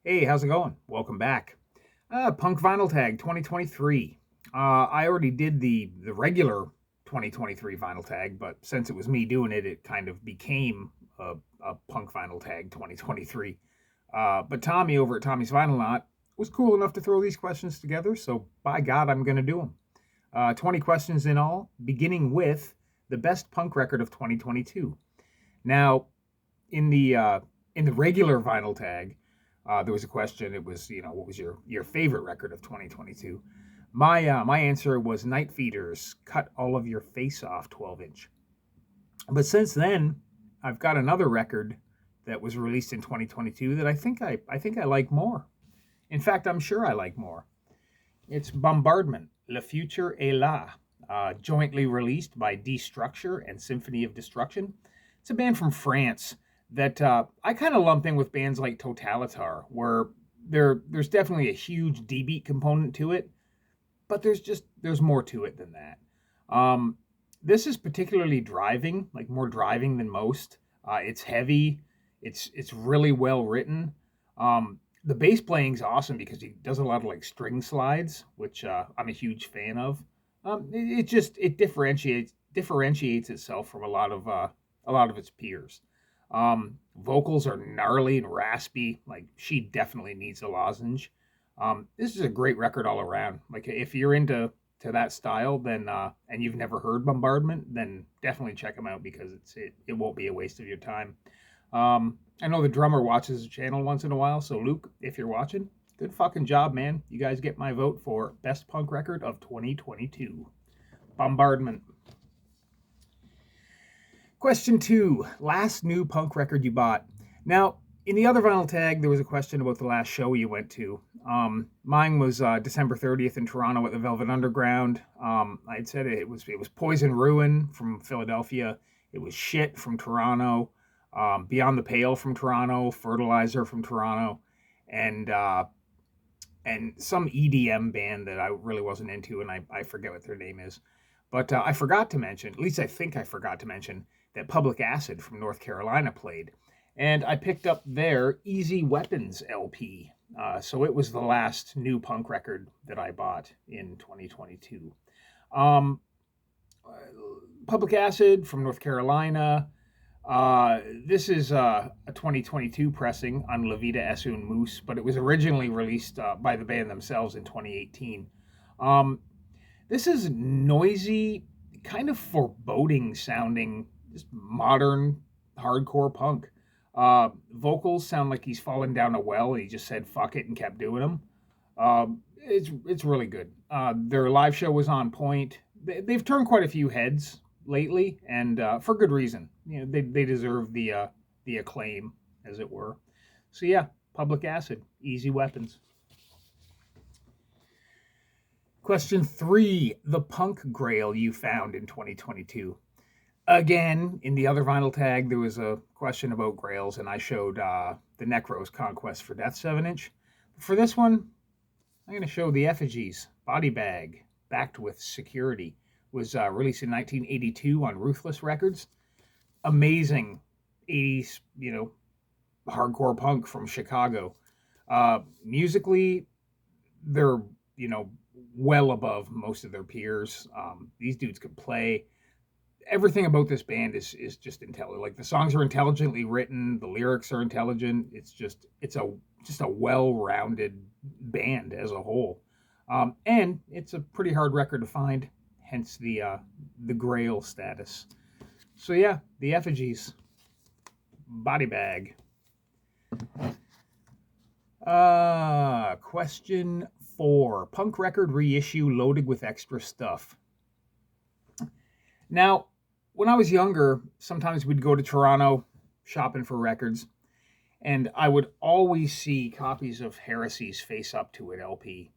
Hey, how's it going? Welcome back. Punk Vinyl Tag 2023. I already did the regular 2023 Vinyl Tag, but since it was me doing it, it kind of became a Punk Vinyl Tag 2023. But Tommy over at Tommy's Vinyl Knot was cool enough to throw these questions together, so by God, I'm going to do them. 20 questions in all, beginning with the best punk record of 2022. Now, in the uh, in the regular Vinyl Tag, there was a question. It was, what was your favorite record of 2022? My answer was Night Feeders, Cut All of Your Face Off 12-inch. But since then, I've got another record that was released in 2022 that I think I like more. In fact, I'm sure I like more. It's Bombardment, Le Futur Est Là, jointly released by Destructure and Symphony of Destruction. It's a band from France that I kind of lump in with bands like Totalitar, where there's definitely a huge D beat component to it, but there's more to it than that. Um, this is particularly driving, like more driving than most. It's heavy. It's really well written. The bass playing's awesome because he does a lot of like string slides, which I'm a huge fan of. It differentiates itself from a lot of its peers. Vocals are gnarly and raspy. Like she definitely needs a lozenge. This is a great record all around. Like if you're into that style, then and you've never heard Bombardment, then definitely check them out because it won't be a waste of your time. I know the drummer watches the channel once in a while, so Luke, if you're watching, good fucking job, man. You guys get my vote for best punk record of 2022. Bombardment. Question 2. Last new punk record you bought. Now, in the other vinyl tag, there was a question about the last show you went to. Mine was December 30th in Toronto at the Velvet Underground. I'd said it was Poison Ruin from Philadelphia. It was Shit from Toronto. Beyond the Pale from Toronto. Fertilizer from Toronto. And some EDM band that I really wasn't into, and I forget what their name is. But I forgot to mention, at least I think I forgot to mention, that Public Acid from North Carolina played. And I picked up their Easy Weapons LP. So it was the last new punk record that I bought in 2022. Um, Public Acid from North Carolina. This is a 2022 pressing on La Vida es un Moose, but it was originally released by the band themselves in 2018. Um, this is noisy, kind of foreboding sounding, just modern hardcore punk. Vocals sound like he's fallen down a well and he just said fuck it and kept doing them. It's really good. Their live show was on point. They've turned quite a few heads lately, and for good reason. They deserve the acclaim, as it were. So yeah, Public Acid, Easy Weapons. Question 3. The punk grail you found in 2022. Again, in the other vinyl tag, there was a question about grails, and I showed the Necro's Conquest for Death 7-inch. For this one, I'm going to show the Effigies, Bodybag, backed with Security. Was released in 1982 on Ruthless Records. Amazing 80s, hardcore punk from Chicago. Musically, they're, well above most of their peers. These dudes could play. Everything about this band is just intelligent. Like the songs are intelligently written, the lyrics are intelligent. It's a well-rounded band as a whole, and it's a pretty hard record to find. Hence the grail status. So yeah, the Effigies, Bodybag. Question 4. Punk record reissue loaded with extra stuff. Now, when I was younger, sometimes we'd go to Toronto shopping for records, and I would always see copies of Heresy's Face Up to It LP.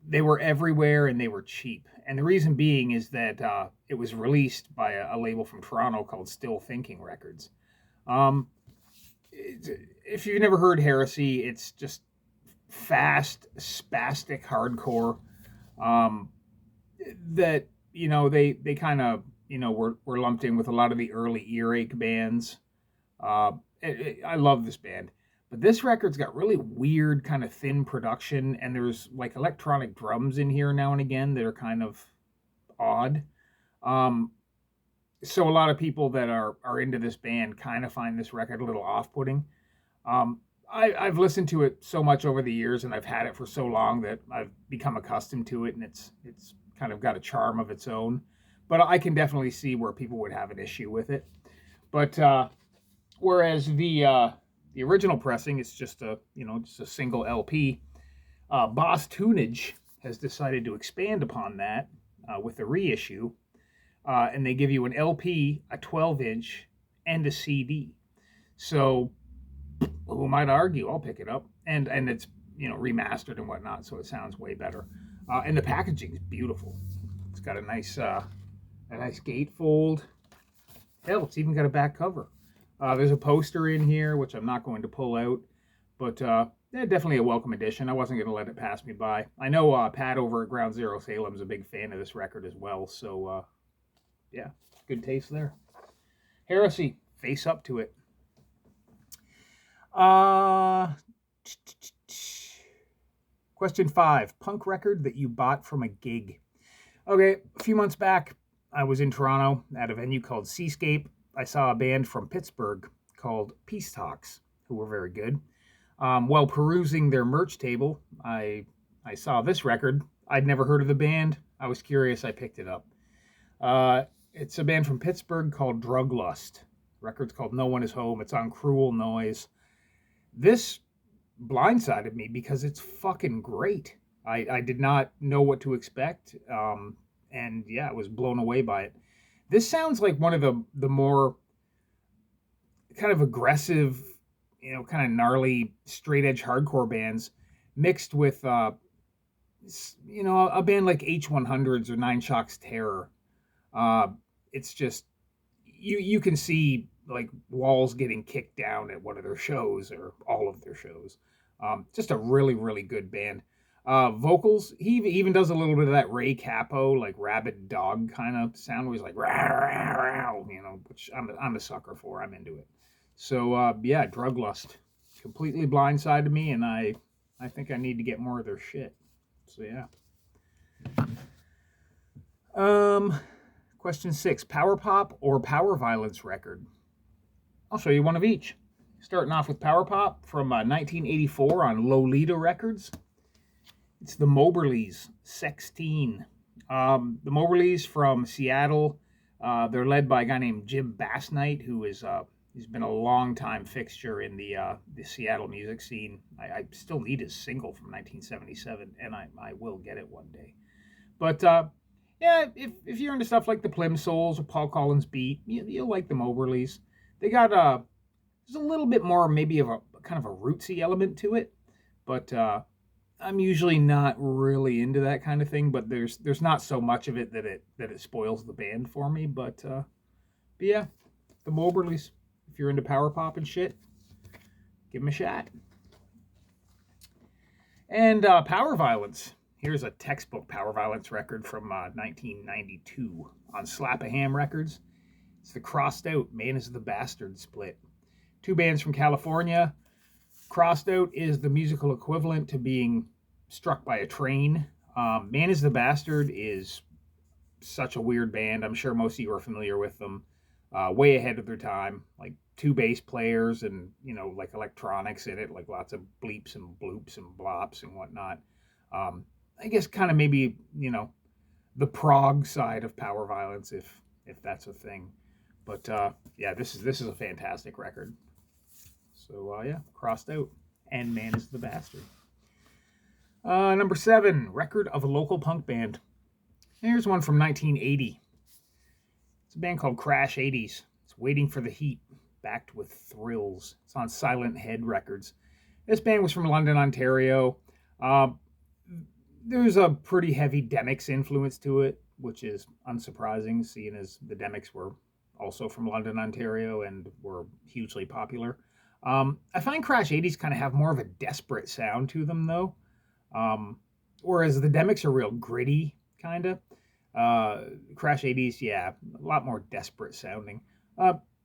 They were everywhere and they were cheap. And the reason being is that it was released by a label from Toronto called Still Thinking Records. Um, if you've never heard Heresy, it's just fast, spastic hardcore. Um, that they kind of were lumped in with a lot of the early earache bands. I love this band, But this record's got really weird, kind of thin production, and there's like electronic drums in here now and again that are kind of odd. So a lot of people that are into this band kind of find this record a little off-putting. I've listened to it so much over the years, and I've had it for so long that I've become accustomed to it, and it's kind of got a charm of its own. But I can definitely see where people would have an issue with it. But whereas the original pressing is just a single LP, Boss Tunage has decided to expand upon that with the reissue, and they give you an LP, a 12-inch, and a CD. So who might argue? I'll pick it up, and it's remastered and whatnot, so it sounds way better. And the packaging is beautiful. It's got a nice gatefold. Hell, it's even got a back cover. There's a poster in here, which I'm not going to pull out, but definitely a welcome addition. I wasn't going to let it pass me by. I know Pat over at Ground Zero Salem's a big fan of this record as well, so yeah, good taste there. Heresy, face up to it. Question 5, punk record that you bought from a gig. Okay, a few months back, I was in Toronto at a venue called Seascape. I saw a band from Pittsburgh called Peace Talks, who were very good. While perusing their merch table, I saw this record. I'd never heard of the band. I was curious. I picked it up. It's a band from Pittsburgh called Drug Lust. The record's called No One Is Home. It's on Cruel Noise. This blindsided me because it's fucking great. I did not know what to expect. And yeah, I was blown away by it. This sounds like one of the more kind of aggressive, kind of gnarly, straight edge hardcore bands mixed with, a band like H100s or Nine Shocks Terror. It's just, you can see like walls getting kicked down at one of their shows or all of their shows. Just a really, really good band. Vocals, he even does a little bit of that Ray Capo, like rabid dog kind of sound, where he's like, rah, rah, rah, which I'm a sucker for. I'm into it. So, yeah, Drug Lust completely blindsided me, and I think I need to get more of their shit. So, yeah. Question 6, power pop or power violence record? I'll show you one of each. Starting off with power pop from 1984 on Lolita Records. It's the Moberlys, Sexteen. The Moberlys from Seattle. They're led by a guy named Jim Bassnight, who is he's been a long-time fixture in the Seattle music scene. I still need his single from 1977, and I will get it one day. But yeah, if you're into stuff like the Plimsouls or Paul Collins Beat, you'll like the Moberlys. They got there's a little bit more maybe of a kind of a rootsy element to it, but I'm usually not really into that kind of thing. But there's not so much of it that it spoils the band for me. But yeah, the Moberlys. If you're into power pop and shit, give them a shot. And power violence. Here's a textbook power violence record from 1992 on Slap a Ham Records. It's the Crossed Out Man is the Bastard split. Two bands from California. Crossed Out is the musical equivalent to being struck by a train. Man is the Bastard is such a weird band. I'm sure most of you are familiar with them. Way ahead of their time. Like two bass players and, like electronics in it, like lots of bleeps and bloops and blops and whatnot. I guess kind of maybe, the prog side of power violence, if that's a thing. But yeah, this is a fantastic record. So yeah, Crossed Out and Man is the Bastard. Number 7, record of a local punk band. Here's one from 1980. It's a band called Crash 80s. It's Waiting for the Heat, backed with thrills. It's on Silent Head Records. This band was from London, Ontario. There's a pretty heavy Demix influence to it, which is unsurprising, seeing as the Demix were also from London, Ontario, and were hugely popular. I find Crash 80s kind of have more of a desperate sound to them, though. Whereas the Demix are real gritty, kind of. Crash 80s, yeah, a lot more desperate sounding.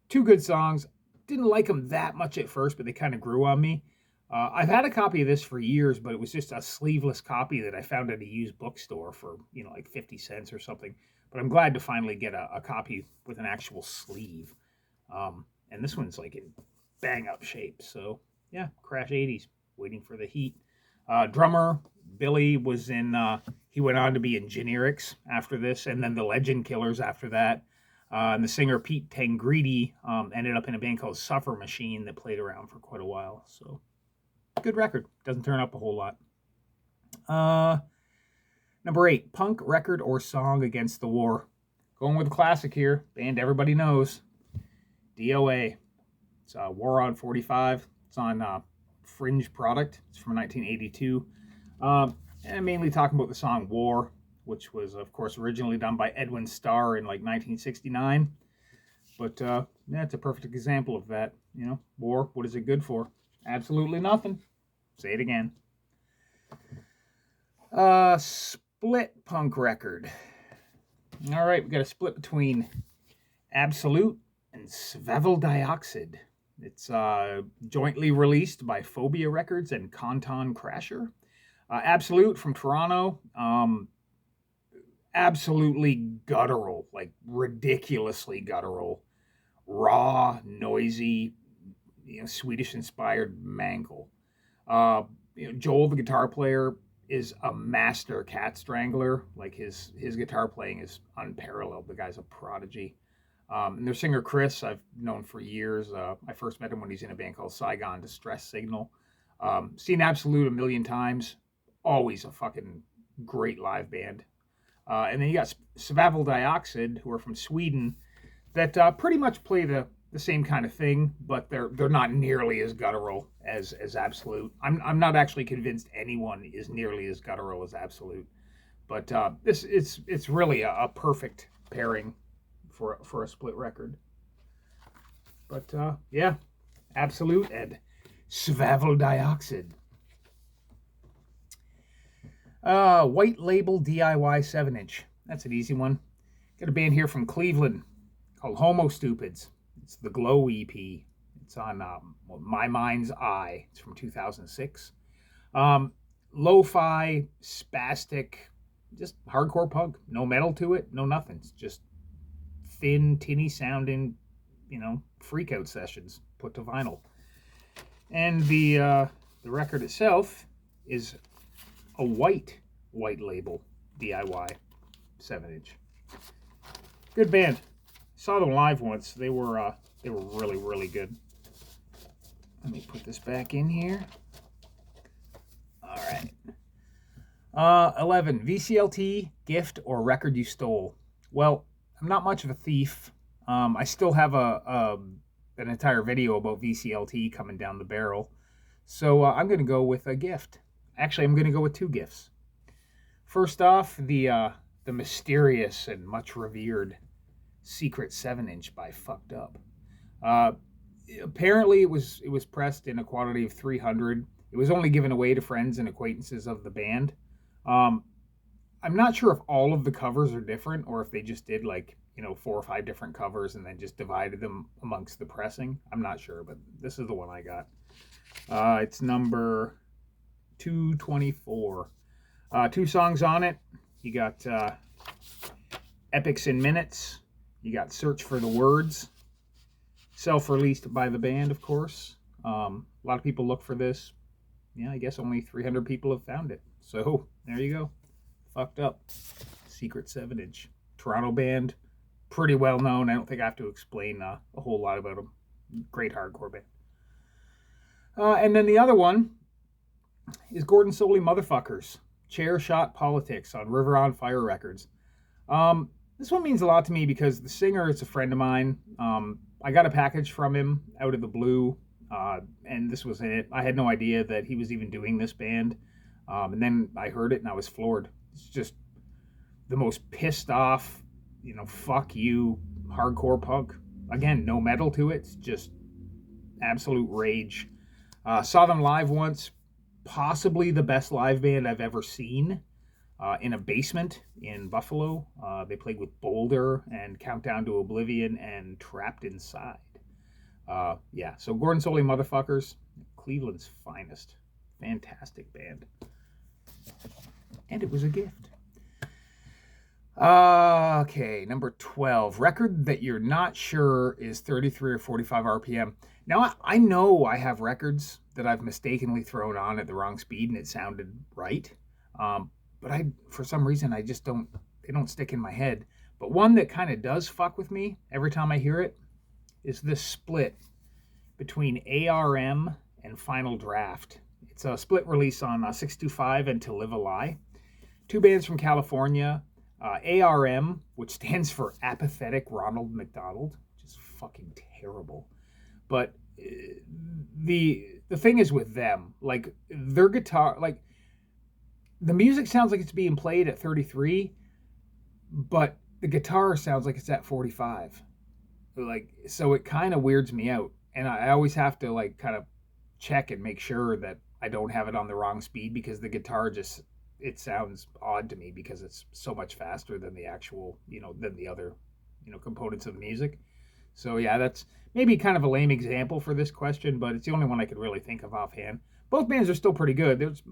Two good songs. Didn't like them that much at first, but they kind of grew on me. I've had a copy of this for years, but it was just a sleeveless copy that I found at a used bookstore for, like 50 cents or something. But I'm glad to finally get a copy with an actual sleeve. And this one's like in bang up shape. So yeah, Crash 80s, waiting for the heat. Drummer Billy was in, he went on to be in Generics after this, and then the Legend Killers after that. And the singer Pete Tangredi ended up in a band called Suffer Machine that played around for quite a while. So good record. Doesn't turn up a whole lot. Number 8, punk record or song against the war. Going with a classic here. Band everybody knows. D.O.A. It's War on 45. It's on Fringe Product. It's from 1982. And mainly talking about the song War, which was, of course, originally done by Edwin Starr in like 1969. But yeah, it's a perfect example of that. War, what is it good for? Absolutely nothing. Say it again. Split punk record. All right, we got a split between Absolut and Svaveldioxid. It's jointly released by Phobia Records and Canton Crasher. Absolut from Toronto. Absolutely guttural, like ridiculously guttural, raw, noisy, Swedish-inspired mangle. Joel, the guitar player, is a master cat strangler. Like his guitar playing is unparalleled. The guy's a prodigy. And their singer Chris, I've known for years. I first met him when he's in a band called Saigon Distress Signal. Seen Absolut a million times. Always a fucking great live band. And then you got Svaveldioxid, who are from Sweden, that pretty much play the same kind of thing, but they're not nearly as guttural as Absolut. I'm not actually convinced anyone is nearly as guttural as Absolut, but it's really a perfect pairing for a split record. But yeah, Absolut and Svaveldioxid. White label DIY 7-inch. That's an easy one. Got a band here from Cleveland called Homostupids. It's the Glow EP. It's on My Mind's Eye. It's from 2006. Lo-fi, spastic, just hardcore punk. No metal to it, no nothing. It's just thin, tinny sounding, freakout sessions put to vinyl. And the record itself is a white label DIY 7-inch. Good band. Saw them live once. They were really, really good. Let me put this back in here. All right. 11. VCLT, gift, or record you stole. Well, I'm not much of a thief. I still have an entire video about VCLT coming down the barrel. So I'm going to go with a gift. Actually, I'm going to go with 2 gifts. First off, the mysterious and much revered Secret 7-inch by Fucked Up. Apparently, it was pressed in a quantity of 300. It was only given away to friends and acquaintances of the band. I'm not sure if all of the covers are different or if they just did 4 or 5 different covers and then just divided them amongst the pressing. I'm not sure, but this is the one I got. It's number 224. 2 songs on it. You got Epics in Minutes. You got Search for the Words. Self-released by the band, of course. A lot of people look for this. Yeah, I guess only 300 people have found it. So, there you go. Fucked Up. Secret 7-inch. Toronto band. Pretty well known. I don't think I have to explain a whole lot about them. Great hardcore band. And then the other one is Gordon Solie Motherfuckers. Chairshot Politics on River on Fire Records. This one means a lot to me because the singer is a friend of mine. I got a package from him out of the blue, and this was it. I had no idea that he was even doing this band. And then I heard it and I was floored. It's just the most pissed off, fuck you, hardcore punk. Again, no metal to it. It's just absolute rage. Saw them live once. Possibly the best live band I've ever seen, in a basement in Buffalo. They played with Boulder and Countdown to Oblivion and Trapped Inside. Yeah, so Gordon Solie Motherfuckers, Cleveland's finest. Fantastic band. And it was a gift. Okay, number 12. Record that you're not sure is 33 or 45 RPM. Now, I know I have records that I've mistakenly thrown on at the wrong speed and it sounded right. But for some reason, they don't stick in my head. But one that kind of does fuck with me every time I hear it is this split between A.R.M. and Final Draft. It's a split release on 625 and To Live a Lie. Two bands from California. A.R.M., which stands for Apathetic Ronald McDonald, which is fucking terrible. But the thing is with them, like their guitar, like the music sounds like it's being played at 33, but the guitar sounds like it's at 45. Like, so it kind of weirds me out. And I always have to like kind of check and make sure that I don't have it on the wrong speed, because the guitar it sounds odd to me because it's so much faster than the actual, than the other, components of the music. So yeah, that's maybe kind of a lame example for this question, but it's the only one I could really think of offhand. Both bands are still pretty good. There's,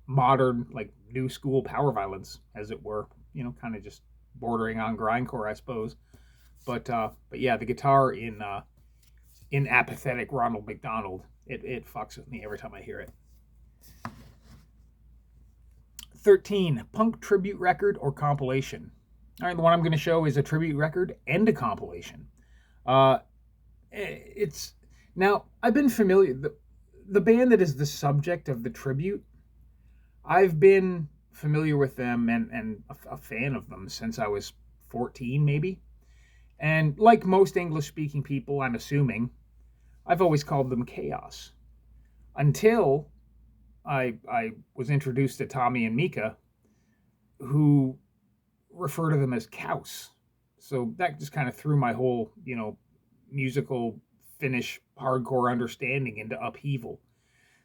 modern, like new school power violence, as it were, kind of just bordering on grindcore, I suppose. But yeah, the guitar in Apathetic Ronald McDonald, it fucks with me every time I hear it. 13, punk tribute record or compilation. All right, the one I'm going to show is a tribute record and a compilation. Now, I've been familiar, the band that is the subject of the tribute, I've been familiar with them and a fan of them since I was 14, maybe. And like most English-speaking people, I'm assuming, I've always called them Kaaos. Until I was introduced to Tommy and Mika, who refer to them as Kaaos. So that just kind of threw my whole, musical Finnish hardcore understanding into upheaval.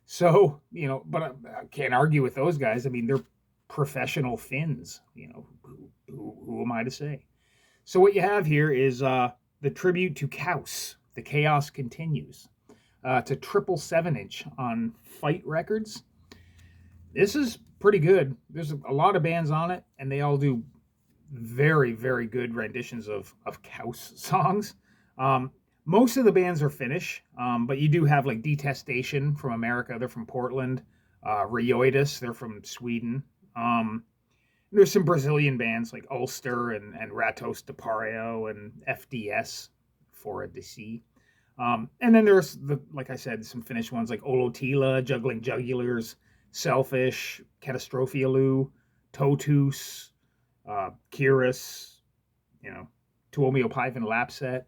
So, but I can't argue with those guys. I mean, they're professional Finns, who am I to say? So what you have here is the tribute to Kaaos. The Chaos Continues. It's a 777-inch on Fight Records. This is pretty good. There's a lot of bands on it, and they all do very, very good renditions of Kaaos songs. Most of the bands are Finnish, but you do have like Detestation from America. They're from Portland. Reissue, they're from Sweden. There's some Brazilian bands like Ulster and Ratos de Pario and FDS, Fora de C. And then there's, like I said, some Finnish ones like Olotila, Juggling Jugulars, Selfish, Catastrophialu, Totus, Kiris, Tuomiopäivän Lapset.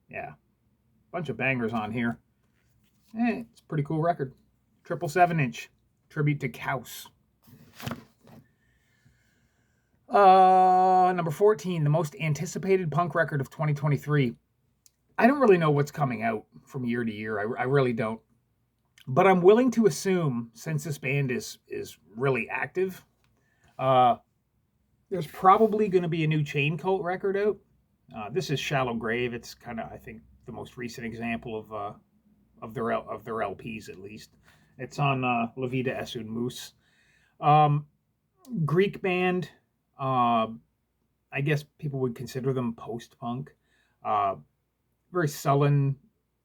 Yeah, bunch of bangers on here. It's a pretty cool record. 777-inch, tribute to Kaaos. Number 14, the most anticipated punk record of 2023. I don't really know what's coming out from year to year. I really don't. But I'm willing to assume, since this band is really active, there's probably going to be a new Chain Cult record out. This is Shallow Grave. It's kind of, I think, the most recent example of their LPs, at least. It's on La Vida es un Mus. Greek band. I guess people would consider them post-punk. Very sullen,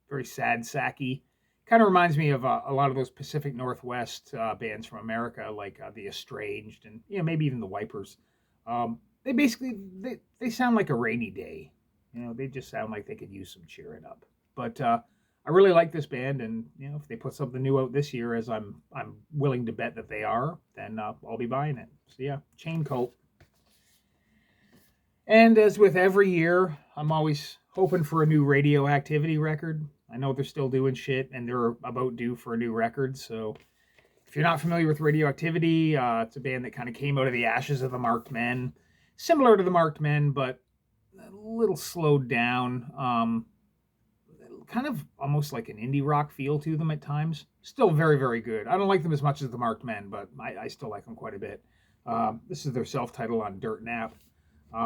very sad, sacky. Kind of reminds me of a lot of those Pacific Northwest bands from America, like the Estranged and maybe even the Wipers. They basically they sound like a rainy day. They just sound like they could use some cheering up. But I really like this band, and if they put something new out this year, as I'm willing to bet that they are, then I'll be buying it. So yeah, Chain Cult. And as with every year, I'm always hoping for a new Radioactivity record. I know they're still doing shit, and they're about due for a new record. So if you're not familiar with Radioactivity, it's a band that kind of came out of the ashes of the Marked Men. Similar to the Marked Men, but a little slowed down. Kind of almost like an indie rock feel to them at times. Still very, very good. I don't like them as much as the Marked Men, but I still like them quite a bit. This is their self-titled on Dirt Nap.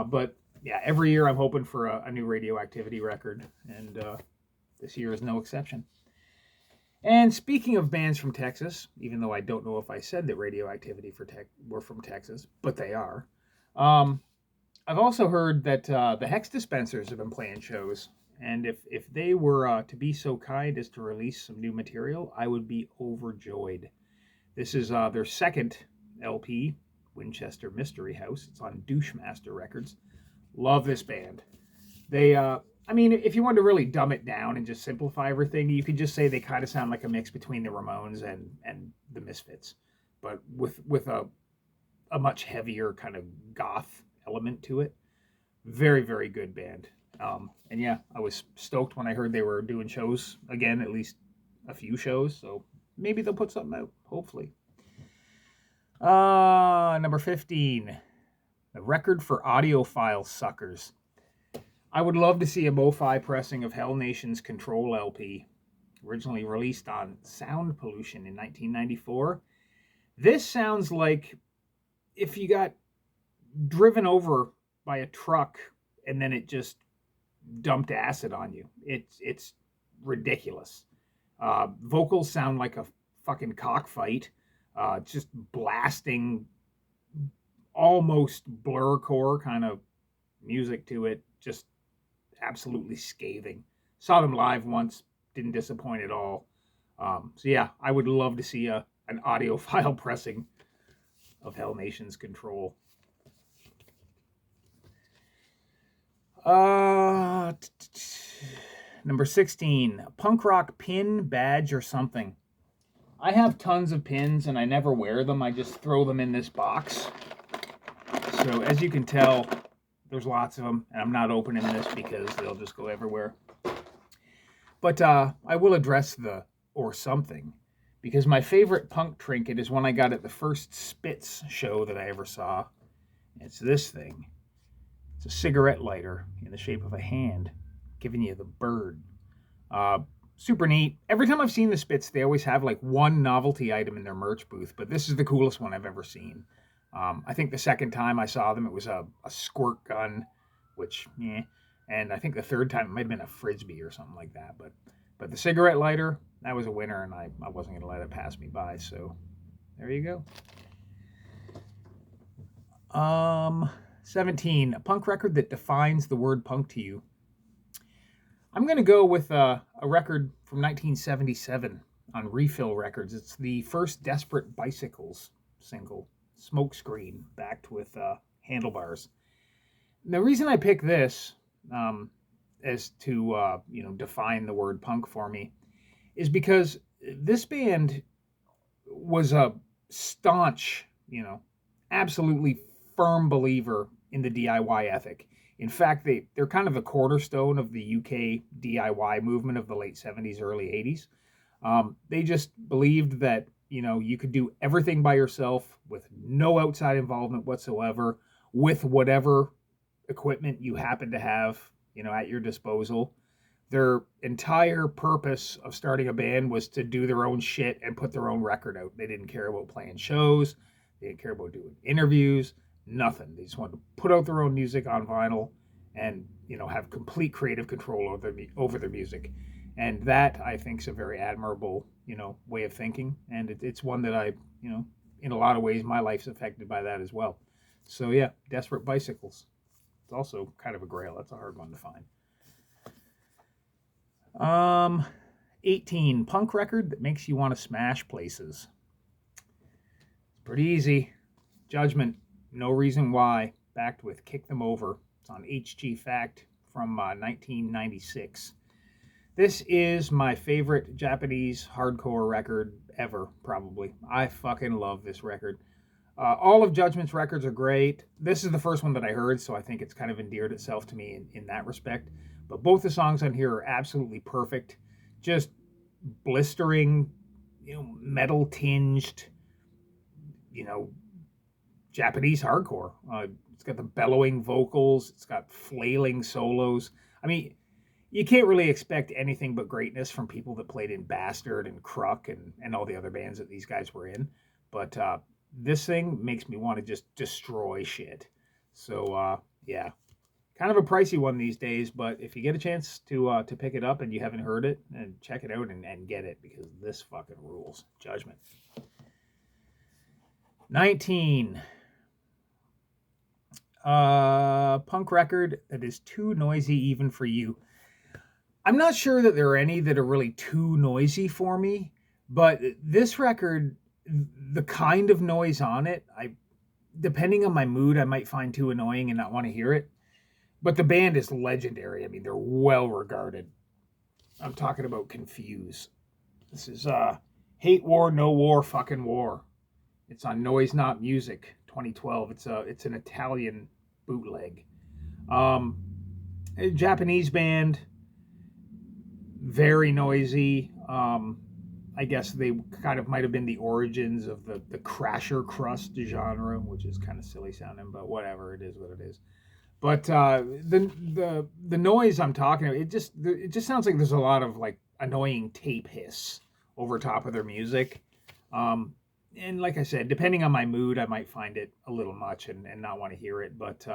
But yeah, every year I'm hoping for a new Radioactivity record, and this year is no exception. And speaking of bands from Texas, even though I don't know if I said that Radioactivity were from Texas, but they are. I've also heard that the Hex Dispensers have been playing shows, and if they were to be so kind as to release some new material, I would be overjoyed. This is their second LP, Winchester Mystery House. It's on Douchemaster Records. Love this band. They, I mean, if you wanted to really dumb it down and just simplify everything, you could just say they kind of sound like a mix between the Ramones and the Misfits, but with a much heavier kind of goth element to it. Very, very good band. And yeah, I was stoked when I heard they were doing shows again, at least a few shows. So maybe they'll put something out, hopefully. Number 15, the record for audiophile suckers. I would love to see a MoFi pressing of Hellnation's Control LP, originally released on Sound Pollution in 1994. This sounds like if you got driven over by a truck and then it just dumped acid on you. It's ridiculous. Vocals sound like a fucking cockfight, just blasting almost blurcore kind of music to it, just absolutely scathing. Saw them live once, didn't disappoint at all. So yeah, I would love to see an audiophile pressing of Hellnation's Control. Number 16, punk rock pin, badge, or something. I have tons of pins and I never wear them. I just throw them in this box. So as you can tell, there's lots of them, and I'm not opening this because they'll just go everywhere. But I will address the or something, because my favorite punk trinket is one I got at the first Spitz show that I ever saw. It's this thing. It's a cigarette lighter in the shape of a hand, giving you the bird. Super neat. Every time I've seen the Spitz, they always have like one novelty item in their merch booth, but this is the coolest one I've ever seen. I think the second time I saw them, it was a squirt gun, which, and I think the third time it might have been a Frisbee or something like that. But the cigarette lighter, that was a winner, and I wasn't going to let it pass me by, so there you go. 17, a punk record that defines the word punk to you. I'm going to go with a record from 1977 on Refill Records. It's the first Desperate Bicycles single, Smokescreen, backed with handlebars. And the reason I picked this as to define the word punk for me is because this band was a staunch, absolutely firm believer in the DIY ethic. In fact, they're kind of the cornerstone of the UK DIY movement of the late 70s, early 80s. They just believed that, you could do everything by yourself with no outside involvement whatsoever, with whatever equipment you happen to have, at your disposal. Their entire purpose of starting a band was to do their own shit and put their own record out. They didn't care about playing shows. They didn't care about doing interviews. Nothing. They just wanted to put out their own music on vinyl and, have complete creative control over their music. And that, I think, is a very admirable, way of thinking. And it's one that I, in a lot of ways, my life's affected by that as well. So, yeah, Desperate Bicycles. It's also kind of a grail. That's a hard one to find. 18, punk record that makes you want to smash places. It's pretty easy. Judgement. No Reason Why, backed with Kick Them Over. It's on HG Fact from 1996. This is my favorite Japanese hardcore record ever, probably. I fucking love this record. All of Judgment's records are great. This is the first one that I heard, so I think it's kind of endeared itself to me in that respect. But both the songs on here are absolutely perfect. Just blistering, metal-tinged, Japanese hardcore. It's got the bellowing vocals. It's got flailing solos. I mean, you can't really expect anything but greatness from people that played in Bastard and Kruk and all the other bands that these guys were in. But this thing makes me want to just destroy shit. So, yeah, Kind of a pricey one these days, but if you get a chance to pick it up and you haven't heard it, and check it out and get it, because this fucking rules. Judgement. 19. Punk record that is too noisy even for you. I'm not sure that there are any that are really too noisy for me, but this record, the kind of noise on it, depending on my mood, I might find too annoying and not want to hear it. But the band is legendary. I mean, they're well regarded. I'm talking about Confuse. This is Hate War, No War, Fucking War. It's on Noise Not Music 2012. It's an Italian bootleg. A Japanese band, very noisy. I guess they kind of might have been the origins of the crasher crust genre, which is kind of silly sounding, but whatever, it is what it is. But the noise I'm talking about, it just sounds like there's a lot of like annoying tape hiss over top of their music. And like I said, depending on my mood, I might find it a little much and not want to hear it. But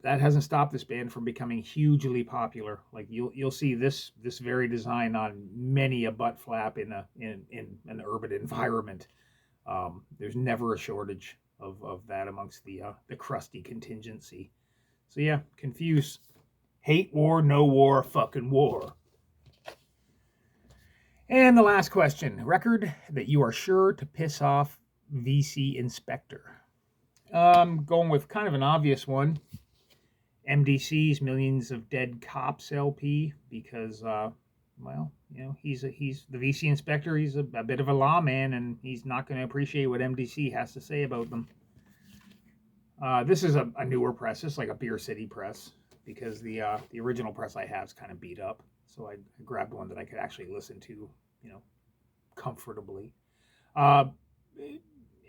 that hasn't stopped this band from becoming hugely popular. Like you'll see this very design on many a butt flap in an urban environment. There's never a shortage of that amongst the crusty contingency. So yeah, Confuse. Hate War, No War, Fucking War. And the last question. Record that you are sure to piss off VC Inspector. Going with kind of an obvious one. MDC's Millions of Dead Cops LP, because well, you know, he's the VC Inspector. He's a bit of a lawman, and he's not going to appreciate what MDC has to say about them. This is a newer press. It's like a Beer City press, because the original press I have is kind of beat up. So I grabbed one that I could actually listen to, you know, comfortably.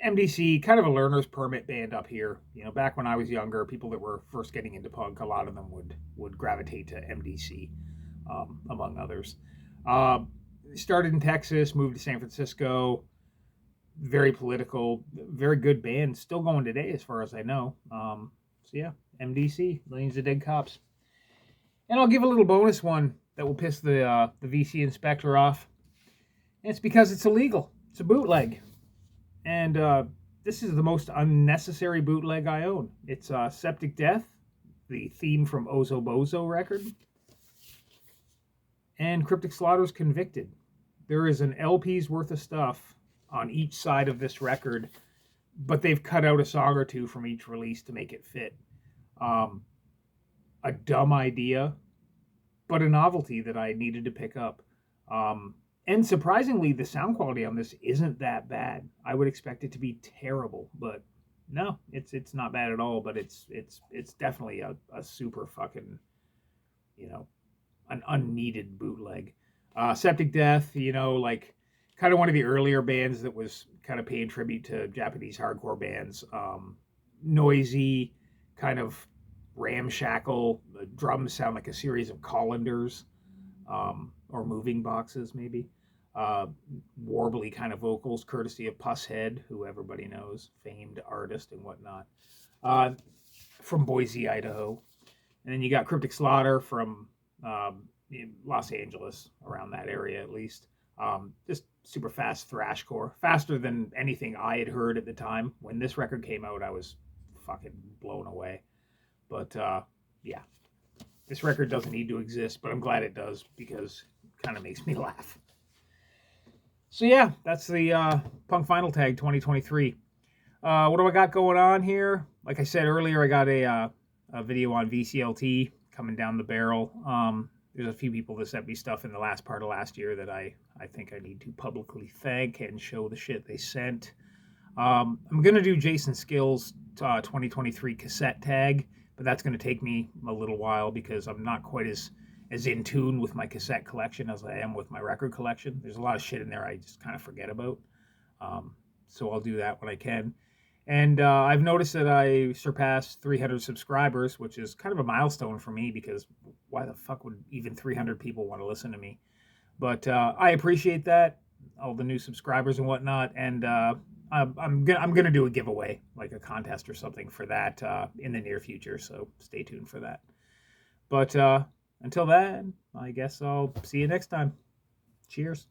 MDC, kind of a learner's permit band up here. You know, back when I was younger, people that were first getting into punk, a lot of them would gravitate to MDC, among others. Started in Texas, moved to San Francisco. Very political, very good band. Still going today, as far as I know. So yeah, MDC, Millions of Dead Cops. And I'll give a little bonus one that will piss the VC Inspector off. And it's because it's illegal. It's a bootleg. And this is the most unnecessary bootleg I own. It's Septic Death, the theme from Ozobozo record, and Cryptic Slaughter's Convicted. There is an LP's worth of stuff on each side of this record, but they've cut out a song or two from each release to make it fit. A dumb idea, but a novelty that I needed to pick up. And surprisingly, the sound quality on this isn't that bad. I would expect it to be terrible, but no, it's not bad at all. But it's definitely a super fucking, you know, an unneeded bootleg. Septic Death, you know, like kind of one of the earlier bands that was kind of paying tribute to Japanese hardcore bands. Noisy, kind of ramshackle. The drums sound like a series of colanders, or moving boxes maybe. Warbly kind of vocals, courtesy of Pusshead, who everybody knows, famed artist and whatnot, from Boise, Idaho. And then you got Cryptic Slaughter from Los Angeles, around that area at least. Just super fast thrashcore, faster than anything I had heard at the time. When this record came out, I was fucking blown away. But yeah, this record doesn't need to exist, but I'm glad it does, because it kind of makes me laugh. So yeah, that's the Punk Final Tag 2023. What do I got going on here? Like I said earlier, I got a video on VCLT coming down the barrel. There's a few people that sent me stuff in the last part of last year that I think I need to publicly thank and show the shit they sent. I'm going to do Jason Skill's 2023 cassette tag, but that's going to take me a little while because I'm not quite as in tune with my cassette collection as I am with my record collection. There's a lot of shit in there I just kind of forget about. So I'll do that when I can. And I've noticed that I surpassed 300 subscribers, which is kind of a milestone for me, because why the fuck would even 300 people want to listen to me? But I appreciate that, all the new subscribers and whatnot. And I'm gonna do a giveaway, like a contest or something for that in the near future. So stay tuned for that. But until then, I guess I'll see you next time. Cheers.